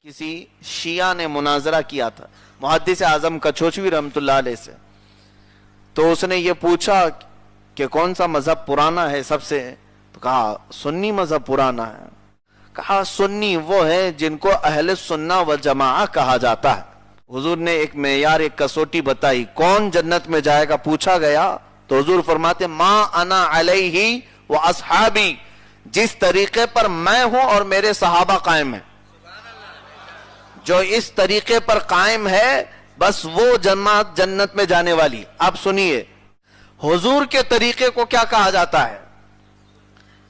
کسی شیعہ نے مناظرہ کیا تھا محدث اعظم کچھوچوی رحمۃ اللہ علیہ سے، تو اس نے یہ پوچھا کہ کون سا مذہب پرانا ہے سب سے، تو کہا سنی مذہب پرانا ہے۔ کہا سنی وہ ہے جن کو اہل سنہ و جماعہ کہا جاتا ہے۔ حضور نے ایک معیار، ایک کسوٹی بتائی، کون جنت میں جائے گا پوچھا گیا تو حضور فرماتے ما انا علیہ و اصحابی، جس طریقے پر میں ہوں اور میرے صحابہ قائم ہیں، جو اس طریقے پر قائم ہے بس وہ جماعت جنت میں جانے والی۔ اب سنیے، حضور کے طریقے کو کیا کہا جاتا ہے؟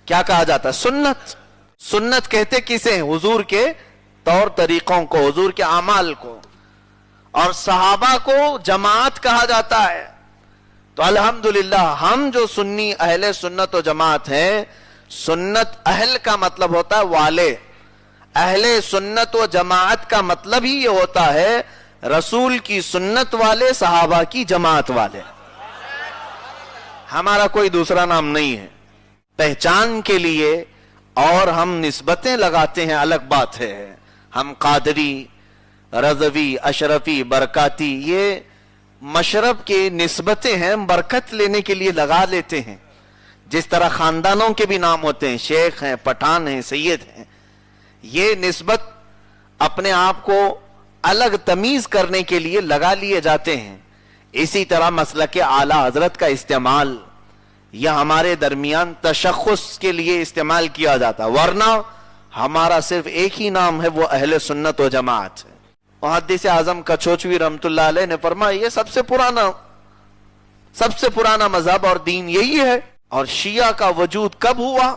کیا کہا جاتا ہے؟ سنت۔ سنت کہتے کسے؟ حضور کے طور طریقوں کو، حضور کے اعمال کو، اور صحابہ کو جماعت کہا جاتا ہے۔ تو الحمدللہ ہم جو سنی اہل سنت و جماعت ہیں، سنت اہل کا مطلب ہوتا ہے والے، اہل سنت و جماعت کا مطلب ہی یہ ہوتا ہے رسول کی سنت والے، صحابہ کی جماعت والے۔ ہمارا کوئی دوسرا نام نہیں ہے۔ پہچان کے لیے اور ہم نسبتیں لگاتے ہیں، الگ بات ہے۔ ہم قادری، رضوی، اشرفی، برکاتی، یہ مشرب کی نسبتیں ہیں، برکت لینے کے لیے لگا لیتے ہیں۔ جس طرح خاندانوں کے بھی نام ہوتے ہیں، شیخ ہیں، پٹھان ہیں، سید ہیں، یہ نسبت اپنے آپ کو الگ تمیز کرنے کے لیے لگا لیے جاتے ہیں۔ اسی طرح مسلک اعلی حضرت کا استعمال یہ ہمارے درمیان تشخص کے لیے استعمال کیا جاتا، ورنہ ہمارا صرف ایک ہی نام ہے، وہ اہل سنت و جماعت ہے۔ محدث اعظم کچھوچوی رحمۃ اللہ علیہ نے فرمایا یہ سب سے پرانا مذہب اور دین یہی ہے۔ اور شیعہ کا وجود کب ہوا؟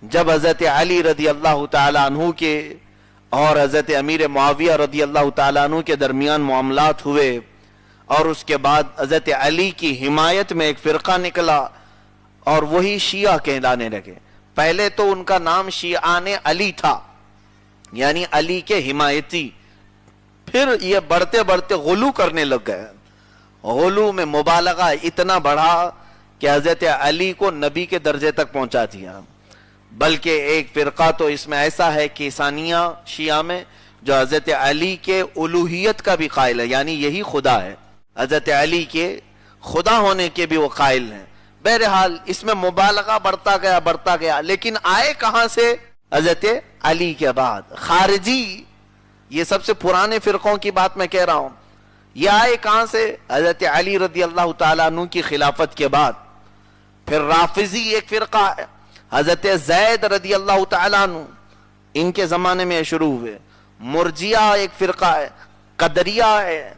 جب حضرت علی رضی اللہ تعالیٰ عنہ کے اور حضرت امیر معاویہ رضی اللہ تعالیٰ عنہ کے درمیان معاملات ہوئے، اور اس کے بعد حضرت علی کی حمایت میں ایک فرقہ نکلا اور وہی شیعہ کہلانے لگے۔ پہلے تو ان کا نام شیعان علی تھا، یعنی علی کے حمایتی، پھر یہ بڑھتے بڑھتے غلو کرنے لگ گئے۔ غلو میں مبالغہ اتنا بڑھا کہ حضرت علی کو نبی کے درجے تک پہنچا دیا۔ بلکہ ایک فرقہ تو اس میں ایسا ہے کہ ثانیہ شیعہ میں جو حضرت علی کے الوہیت کا بھی قائل ہے، یعنی یہی خدا ہے، حضرت علی کے خدا ہونے کے بھی وہ قائل ہیں۔ بہرحال اس میں مبالغہ بڑھتا گیا، لیکن آئے کہاں سے؟ حضرت علی کے بعد خارجی، یہ سب سے پرانے فرقوں کی بات میں کہہ رہا ہوں، یہ آئے کہاں سے؟ حضرت علی رضی اللہ تعالیٰ عنہ کی خلافت کے بعد۔ پھر رافضی ایک فرقہ ہے، حضرت زید رضی اللہ تعالیٰ عنہ، ان کے زمانے میں شروع ہوئے۔ مرجیہ ایک فرقہ ہے، قدریہ ہے،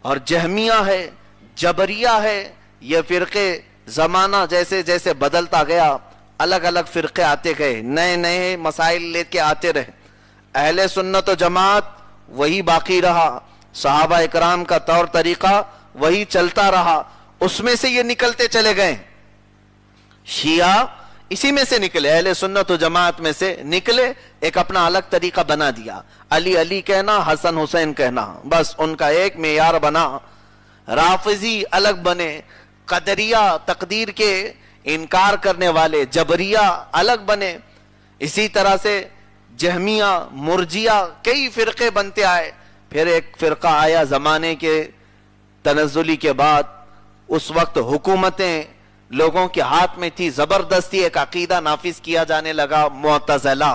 اور جہمیہ ہے، جبریہ ہے۔ یہ فرقے زمانہ جیسے جیسے بدلتا گیا، الگ الگ فرقے آتے گئے، نئے نئے مسائل لے کے آتے رہے۔ اہل سنت و جماعت وہی باقی رہا، صحابہ اکرام کا طور طریقہ وہی چلتا رہا، اس میں سے یہ نکلتے چلے گئے۔ شیعہ اسی میں سے نکلے، اہل سنت و جماعت میں سے نکلے، ایک اپنا الگ طریقہ بنا دیا، علی علی کہنا، حسن حسین کہنا، بس ان کا ایک معیار بنا۔ رافضی الگ بنے، قدریہ تقدیر کے انکار کرنے والے، جبریہ الگ بنے، اسی طرح سے جہمیہ، مرجیہ، کئی فرقے بنتے آئے۔ پھر ایک فرقہ آیا زمانے کے تنزلی کے بعد، اس وقت حکومتیں لوگوں کے ہاتھ میں تھی، زبردستی ایک عقیدہ نافذ کیا جانے لگا، معتزلہ۔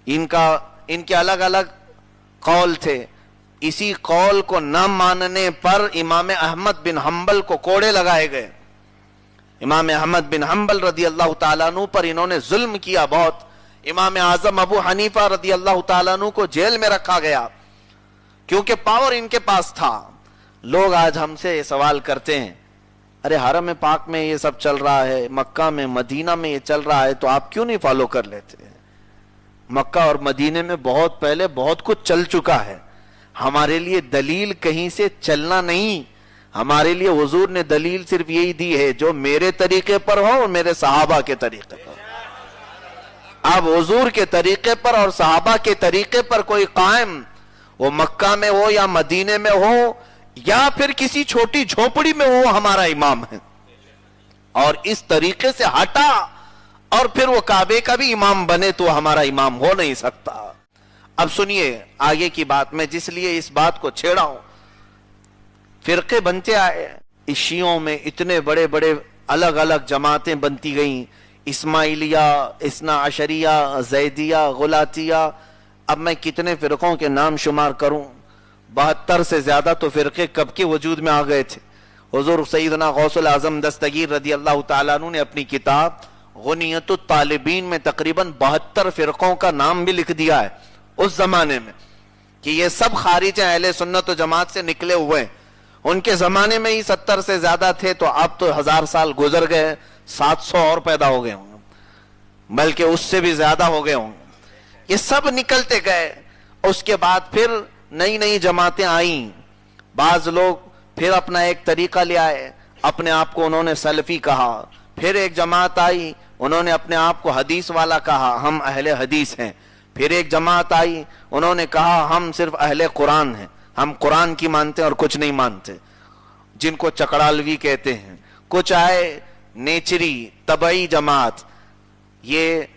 ان کے الگ الگ قول تھے، اسی قول کو نہ ماننے پر امام احمد بن حنبل کو کوڑے لگائے گئے۔ امام احمد بن حنبل رضی اللہ تعالیٰ عنہ پر انہوں نے ظلم کیا بہت۔ امام اعظم ابو حنیفہ رضی اللہ تعالیٰ عنہ کو جیل میں رکھا گیا، کیونکہ پاور ان کے پاس تھا۔ لوگ آج ہم سے سوال کرتے ہیں، ارے حرم پاک میں یہ سب چل رہا ہے، مکہ میں، مدینہ میں یہ چل رہا ہے، تو آپ کیوں نہیں فالو کر لیتے؟ مکہ اور مدینہ میں بہت پہلے بہت کچھ چل چکا ہے۔ ہمارے لیے دلیل کہیں سے چلنا نہیں، ہمارے لیے حضور نے دلیل صرف یہی دی ہے جو میرے طریقے پر ہو اور میرے صحابہ کے طریقے پر۔ اب حضور کے طریقے پر اور صحابہ کے طریقے پر کوئی قائم، وہ مکہ میں ہو یا مدینے میں ہو یا پھر کسی چھوٹی جھونپڑی میں ہو، ہمارا امام ہے۔ اور اس طریقے سے ہٹا اور پھر وہ کعبے کا بھی امام بنے تو ہمارا امام ہو نہیں سکتا۔ अब सुनिए आगे की बात, मैं जिस लिए इस बात को छेड़ा हूं, फिरके बनते आए, इस शियों में इतने बड़े बड़े अलग अलग जमातें बनती गईं, इस्माइलिया, इस्ना अशरिया, जैदिया, गुलातिया, अब मैं कितने फिरकों के नाम शुमार करूं, 72 से ज्यादा तो फिरके कब के वजूद में आ गए थे। हुजूर सैयदना गौसुल आजम दस्तगीर रदी अल्लाह तआला अन्हु ने अपनी किताब गुनियतुत तालिबीन में तकरीबन 72 फिरकों का नाम भी लिख दिया है उस जमाने में, कि ये सब खारिज हैं, अहले सुन्नत व जमात से निकले हुए हैं। उनके जमाने में ही 70 से ज्यादा थे, तो अब तो 1000 साल गुजर गए, 700 और पैदा हो गए होंगे, बल्कि उससे भी ज्यादा हो गए होंगे। ये सब निकलते गए। उसके बाद फिर नई नई जमातें आई, बाज लोग फिर अपना एक तरीका ले आए, अपने आप को उन्होंने सलफी कहा। फिर एक जमात आई, उन्होंने अपने आप को हदीस वाला कहा, हम अहले हदीस हैं। फिर एक जमात आई, उन्होंने कहा हम सिर्फ अहले कुरान हैं, हम कुरान की मानते हैं और कुछ नहीं मानते, जिनको चकड़ालवी कहते हैं। कुछ आए नेचरी तबई जमात, ये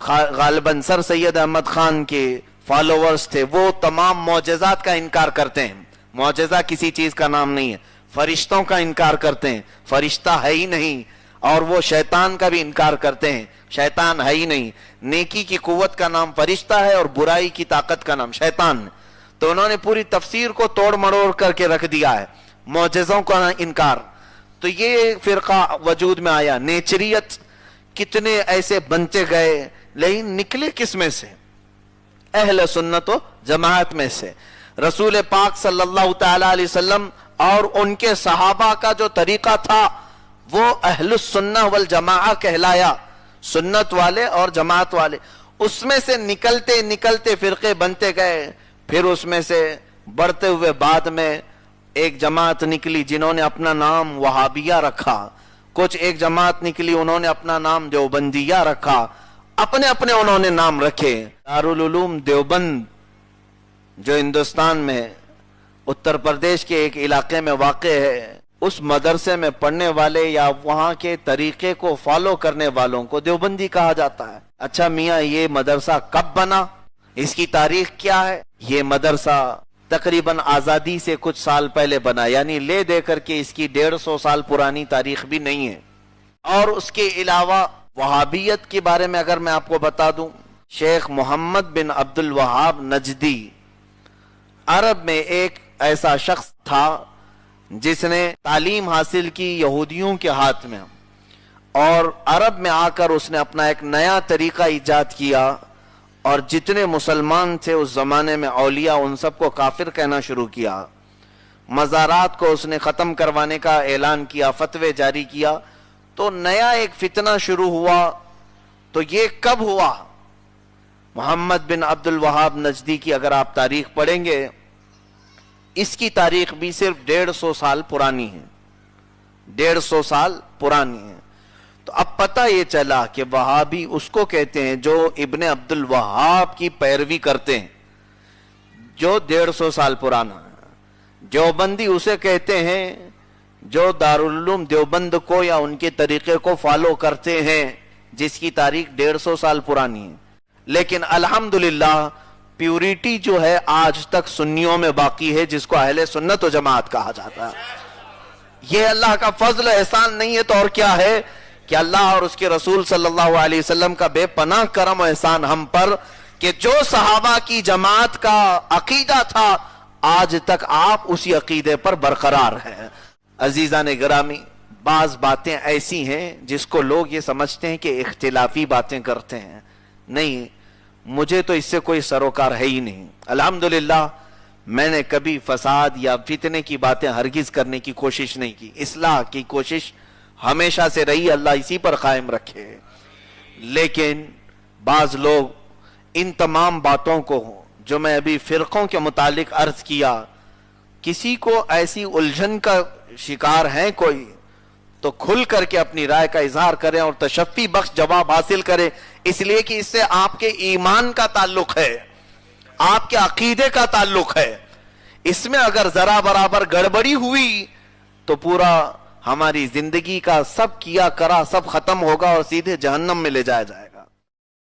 गालिबन सर सैयद अहमद खान के फॉलोअर्स थे, वो तमाम मौजज़ात का इनकार करते हैं। मौजज़ा किसी चीज का नाम नहीं है, फरिश्तों का इनकार करते हैं, फरिश्ता है ही नहीं। और वो शैतान का भी इनकार करते हैं, शैतान है ही नहीं। नेकी की कुव्वत का नाम फरिश्ता है और बुराई की ताकत का नाम शैतान है। तो उन्होंने पूरी तफसीर को तोड़ मड़ोड़ करके रख दिया है, मौजज़ों का इनकार। तो ये फिरका वजूद में आया। नेचरियत कितने ऐसे बनते गए, लेकिन निकले किस में से? अहले सुन्नत व जमात में से। रसूल पाक सल्लल्लाहु तआला अलैहि वसल्लम और उनके सहाबा का जो तरीका था वो अहलुस सुन्नह वल जमाअह कहलाया, सुन्नत वाले और जमात वाले। उसमें से निकलते निकलते फिरके बनते गए। फिर उसमें से बढ़ते हुए बाद में एक जमात निकली जिन्होंने अपना नाम वहाबिया रखा, कुछ एक जमात निकली उन्होंने अपना नाम देवबंदिया रखा, अपने अपने उन्होंने नाम रखे। दारुल उलूम देवबंद जो हिंदुस्तान में उत्तर प्रदेश के एक इलाके में वाक़े है, उस मदरसे में पढ़ने वाले या वहां के तरीके को फॉलो करने वालों को देवबंदी कहा जाता है। अच्छा मियाँ, ये मदरसा कब बना, इसकी तारीख क्या है? ये मदरसा तकरीबन आजादी से कुछ साल पहले बना, यानी ले दे करके इसकी 150 साल पुरानी तारीख भी नहीं है। और उसके अलावा वहाबियत के बारे में अगर मैं आपको बता दूं, शेख मोहम्मद बिन अब्दुल वहाब नजदी अरब में एक ऐसा शख्स था जिसने तालीम हासिल की यहूदियों के हाथ में, और अरब में आकर उसने अपना एक नया तरीका ईजाद किया और जितने मुसलमान थे उस जमाने में औलिया, उन सबको काफिर कहना शुरू किया। मज़ारात को उसने खत्म करवाने का ऐलान किया, फतवे जारी किया। तो नया एक फितना शुरू हुआ। तो ये कब हुआ? मोहम्मद बिन अब्दुल वहाब नजदी की अगर आप तारीख पढ़ेंगे, इसकी तारीख भी सिर्फ 150 साल पुरानी है, 150 साल पुरानी है। तो अब पता ये चला कि वहाबी उसको कहते हैं जो इब्ने अब्दुल वहाब की पैरवी करते हैं, जो 150 साल पुराना है। देवबंदी उसे कहते हैं जो दारुल उलूम देवबंद को या उनके तरीके को फॉलो करते हैं, जिसकी तारीख 150 साल पुरानी है। लेकिन अल्हम्दुलिल्लाह प्यूरिटी जो है आज तक सुन्नियों में बाकी है, जिसको अहले सुन्नत व जमात कहा जाता है। यह अल्लाह का फजल एहसान नहीं है तो और क्या है कि अल्लाह और उसके रसूल सल्लल्लाहु अलैहि वसल्लम का बेपनाह करम और एहसान हम पर, कि जो सहाबा की जमात का अकीदा था आज तक आप उसी अकीदे पर बरकरार हैं। अजीजा ने गिरामी, बाज बातें ऐसी हैं जिसको लोग ये समझते हैं कि इख्तिलाफी बातें करते हैं। नहीं, मुझे तो इससे कोई सरोकार है ही नहीं। अल्हम्दुलिल्लाह मैंने कभी फसाद या फितने की बातें हरगिज करने की कोशिश नहीं की। इस्लाह की कोशिश हमेशा से रही, अल्लाह इसी पर कायम रखे। लेकिन बाज लोग इन तमाम बातों को जो मैं अभी फिरकों के मुतालिक अर्ज किया, किसी को ऐसी उलझन का शिकार है कोई, तो खुल करके अपनी राय का इजहार करें और तशफ़ी बख्श जवाब हासिल करें, इसलिए कि इससे आपके ईमान का ताल्लुक है, आपके अकीदे का ताल्लुक है। इसमें अगर जरा बराबर गड़बड़ी हुई तो पूरा हमारी जिंदगी का सब किया करा सब खत्म होगा और सीधे जहन्नम में ले जाया जाएगा।